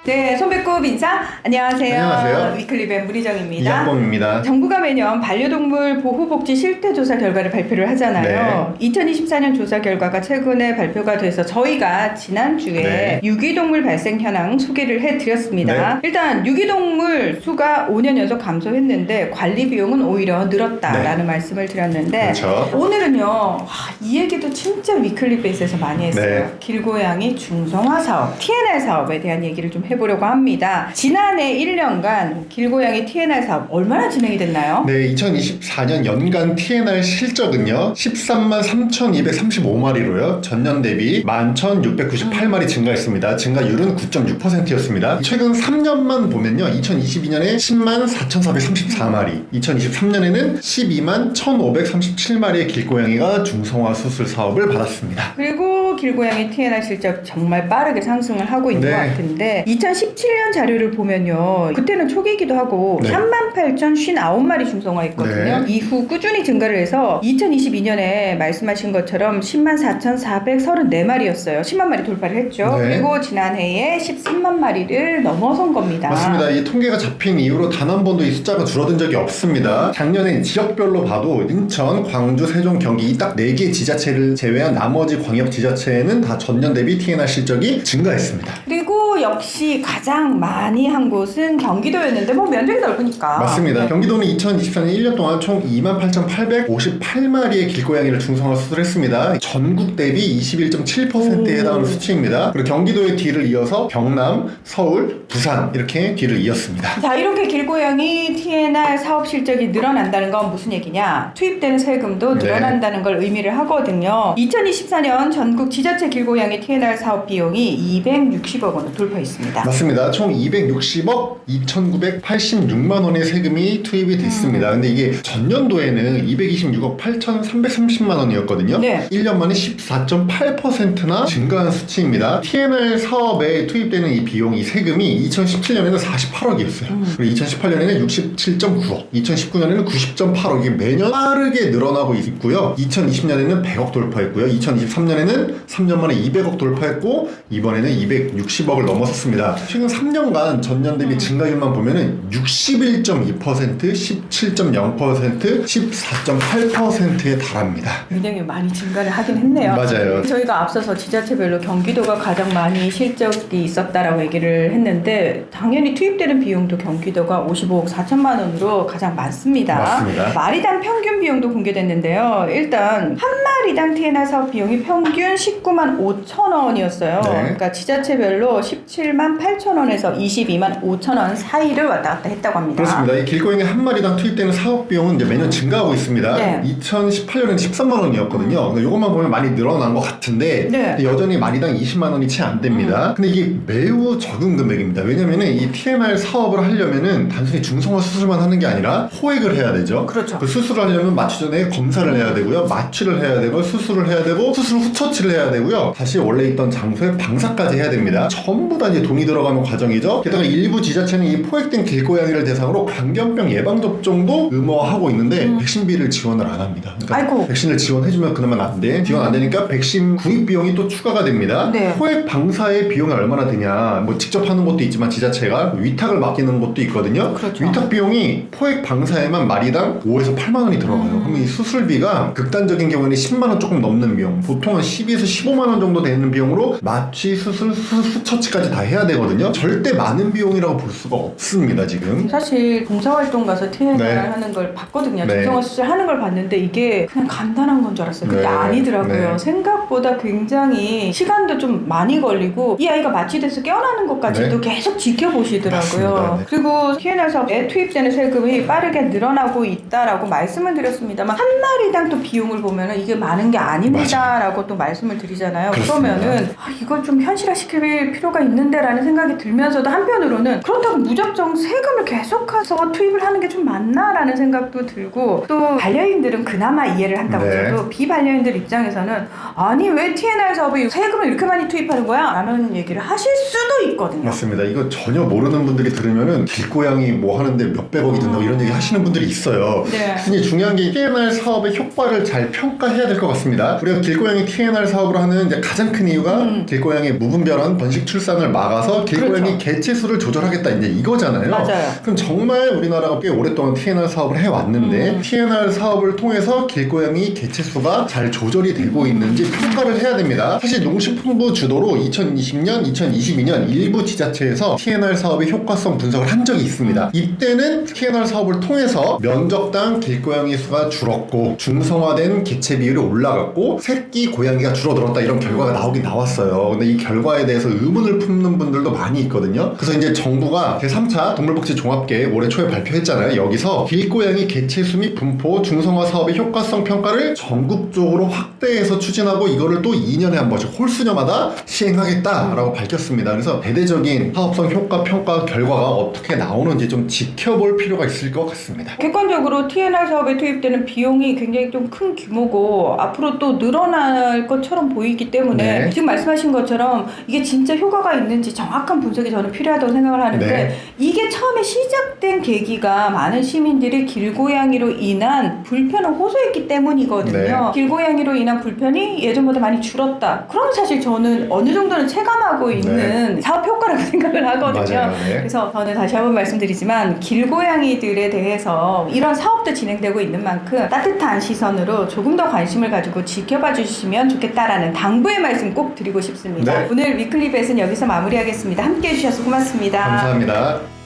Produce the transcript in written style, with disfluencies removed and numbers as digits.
네, 손배꼽 인사. 안녕하세요. 안녕하세요. 위클리뱀 문희정입니다. 이학범입니다. 정부가 매년 반려동물 보호복지 실태조사 결과를 발표를 하잖아요. 2024년 조사 결과가 최근에 발표가 돼서 저희가 지난주에 유기동물 발생 현황 소개를 해드렸습니다. 일단 유기동물 수가 5년 연속 감소했는데 관리 비용은 오히려 늘었다라는 말씀을 드렸는데 그렇죠. 오늘은요, 이 얘기도 진짜 위클리 베이스에서 많이 했어요. 길고양이 중성화 사업, TNR 사업에 대한 얘기를 좀 해보려고 합니다. 지난해 1년간 길고양이 TNR 사업 얼마나 진행이 됐나요? 네, 2024년 연간 TNR 실적은요 13만 3,235마리로요 전년 대비 11,698마리 증가했습니다. 증가율은 9.6%였습니다. 최근 3년만 보면요 2022년에 10만 4,434마리, 2023년에는 12만 1,537마리의 길고양이가 중성화 수술 사업을 받았습니다. 그리고 길고양이 TNR 실적 정말 빠르게 상승을 하고 있는 것 같은데 2017년 자료를 보면요 그때는 초기이기도 하고 38,059마리 중성화했거든요. 이후 꾸준히 증가를 해서 2022년에 말씀하신 것처럼 10만 4,434마리였어요. 10만 마리 돌파를 했죠. 그리고 지난해에 13만 마리를 넘어선 겁니다. 맞습니다. 이 통계가 잡힌 이후로 단 한 번도 이 숫자가 줄어든 적이 없습니다. 작년에 지역별로 봐도 인천, 광주, 세종, 경기 이 딱 4개 지자체를 제외한 나머지 광역 지자체에는 다 전년 대비 TNR 실적이 증가했습니다. 그리고 역시 가장 많이 한 곳은 경기도였는데 뭐 면적이 넓으니까. 맞습니다. 경기도는 2024년 1년 동안 총 28,858마리의 길고양이를 중성화 수술했습니다. 전국 대비 21.7%에 해당하는 수치입니다. 그리고 경기도의 뒤를 이어서 경남, 서울, 부산 이렇게 뒤를 이었습니다. 자, 이렇게 길고양이 TNR 사업 실적이 늘어난다는 건 무슨 얘기냐? 투입되는 세금도 늘어난다는 걸 의미를 하거든요. 2024년 전국 지자체 길고양이 TNR 사업 비용이 260억 원을 돌파했습니다. 맞습니다. 총 260억 2,986만 원의 세금이 투입이 됐습니다. 근데 이게 전년도에는 226억 8,330만 원이었거든요. 1년 만에 14.8%나 증가한 수치입니다. TNR 사업에 투입되는 이 비용, 이 세금이 2017년에는 48억이었어요. 그리고 2018년에는 67.9억, 2019년에는 90.8억. 이게 매년 빠르게 늘어나고 있고요. 2020년에는 100억 돌파했고요. 2023년에는 3년 만에 200억 돌파했고 이번에는 260억을 넘어섰습니다. 최근 3년간 전년 대비 증가율만 보면은 61.2%, 17.0%, 14.8%에 달합니다. 굉장히 많이 증가를 하긴 했네요. 맞아요. 저희가 앞서서 지자체별로 경기도가 가장 많이 실적이 있었다라고 얘기를 했는데 당연히 투입되는 비용도 경기도가 55억 4천만 원으로 가장 많습니다. 맞습니다. 마리당 평균 비용도 공개됐는데요. 일단 한 마리당 TNR 사업 비용이 평균 19만 5천 원이었어요. 그러니까 지자체별로 17만 8천 원에서 22만 5천 원 사이를 왔다 갔다 했다고 합니다. 그렇습니다. 이 길고양이 한 마리당 투입되는 사업 비용은 이제 매년 증가하고 있습니다. 2018년에는 13만 원이었거든요. 이것만 보면 많이 늘어난 것 같은데 여전히 마리당 20만 원이 채 안 됩니다. 근데 이게 매우 적은 금액입니다. 왜냐면은 이 TNR 사업을 하려면은 단순히 중성화 수술만 하는 게 아니라 호액을 해야 되죠. 그렇죠. 그 수술을 하려면 마취 전에 검사를 해야 되고요. 마취를 해야 되고 수술을 해야 되고 수술 후 처치를 해야 되고요. 다시 원래 있던 장소에 방사까지 해야 됩니다. 전부 다 이제 돈이 들어가는 과정이죠. 게다가 일부 지자체는 이 포획된 길고양이를 대상으로 광견병 예방접종도 의무화하고 있는데 백신비를 지원을 안 합니다. 그러니까 백신을 지원해주면 그나마 안 돼. 지원 안 되니까 백신 구입 비용이 또 추가가 됩니다. 포획 방사의 비용이 얼마나 되냐. 뭐 직접 하는 것도 있지만 지자체가 위탁을 맡기는 것도 있거든요. 위탁 비용이 포획 방사에만 마리당 5에서 8만 원이 들어가요. 그러면 이 수술비가 극단적인 경우에는 10만 원 조금 넘는 비용, 보통은 12에서 15만 원 정도 되는 비용으로 마취, 수술, 후처치까지 다 해야 되거든요. 절대 많은 비용이라고 볼 수가 없습니다, 지금. 사실 봉사활동 가서 TNR 하는 걸 봤거든요. 중성화 수술 하는 걸 봤는데 이게 그냥 간단한 건 줄 알았어요. 근데 아니더라고요. 생각보다 굉장히 시간도 좀 많이 걸리고 이 아이가 마취돼서 깨어나는 것까지도 계속 지켜보시더라고요. 그리고 TNR 사업에 투입되는 세금이 빠르게 늘어나고 있다라고 말씀을 드렸습니다만 한 마리당 또 비용을 보면은 이게 많은 게 아닙니다라고 또 말씀을 드리잖아요. 그러면은 이걸 좀 현실화시킬 필요가 있는데라는 생각이 들면서도 한편으로는 그렇다고 무작정 세금을 계속해서 투입을 하는 게 좀 맞나라는 생각도 들고 또 반려인들은 그나마 이해를 한다고 해도 비반려인들 입장에서는 아니 왜 TNR 사업에 세금을 이렇게 많이 투입하는 거야? 라는 얘기를 하실 수도 있거든요. 맞습니다. 이거 전혀 모르는 분들이 들으면은 길고양이 뭐 하는데 몇백억이 든다고 이런 얘기 하시는 분들이 있어요. 근데 중요한 게 TNR 사업의 효과를 잘 평가해야 될 것 같습니다. 우리가 길고양이 TNR 사업을 하는 이제 가장 큰 이유가 길고양이 무분별한 번식 출산 분산을 막아서 길고양이 그렇죠. 개체수를 조절하겠다 이제 이거잖아요. 맞아요. 그럼 정말 우리나라가 꽤 오랫동안 TNR 사업을 해왔는데 TNR 사업을 통해서 길고양이 개체수가 잘 조절이 되고 있는지 평가를 해야 됩니다. 사실 농식품부 주도로 2020년, 2022년 일부 지자체에서 TNR 사업의 효과성 분석을 한 적이 있습니다. 이때는 TNR 사업을 통해서 면적당 길고양이 수가 줄었고 중성화된 개체 비율이 올라갔고 새끼 고양이가 줄어들었다 이런 결과가 나오긴 나왔어요. 근데 이 결과에 대해서 의문을 품는 분들도 많이 있거든요. 그래서 이제 정부가 제3차 동물복지 종합계획 올해 초에 발표했잖아요. 여기서 길고양이 개체수 및 분포 중성화 사업의 효과성 평가를 전국적으로 확대해서 추진하고 이거를 또 2년에 한 번씩 홀수년마다 시행하겠다라고 밝혔습니다. 그래서 대대적인 사업성 효과 평가 결과가 어떻게 나오는지 좀 지켜볼 필요가 있을 것 같습니다. 객관적으로 TNR 사업에 투입되는 비용이 굉장히 좀 큰 규모고 앞으로 또 늘어날 것처럼 보이기 때문에 네. 지금 말씀하신 것처럼 이게 진짜 효과가 있는지 정확한 분석이 저는 필요하다고 생각을 하는데 네. 이게 처음에 시작된 계기가 많은 시민들이 길고양이로 인한 불편을 호소했기 때문이거든요. 네. 길고양이로 인한 불편이 예전보다 많이 줄었다. 그럼 사실 저는 어느 정도는 체감하고 있는 사업 효과라고 생각을 하거든요. 맞아요. 네. 그래서 저는 다시 한번 말씀드리지만 길고양이들에 대해서 이런 사업도 진행되고 있는 만큼 따뜻한 시선으로 조금 더 관심을 가지고 지켜봐 주시면 좋겠다라는 당부의 말씀 꼭 드리고 싶습니다. 네. 오늘 위클리 벳은 여기서 마무리하겠습니다. 함께해 주셔서 고맙습니다. 감사합니다.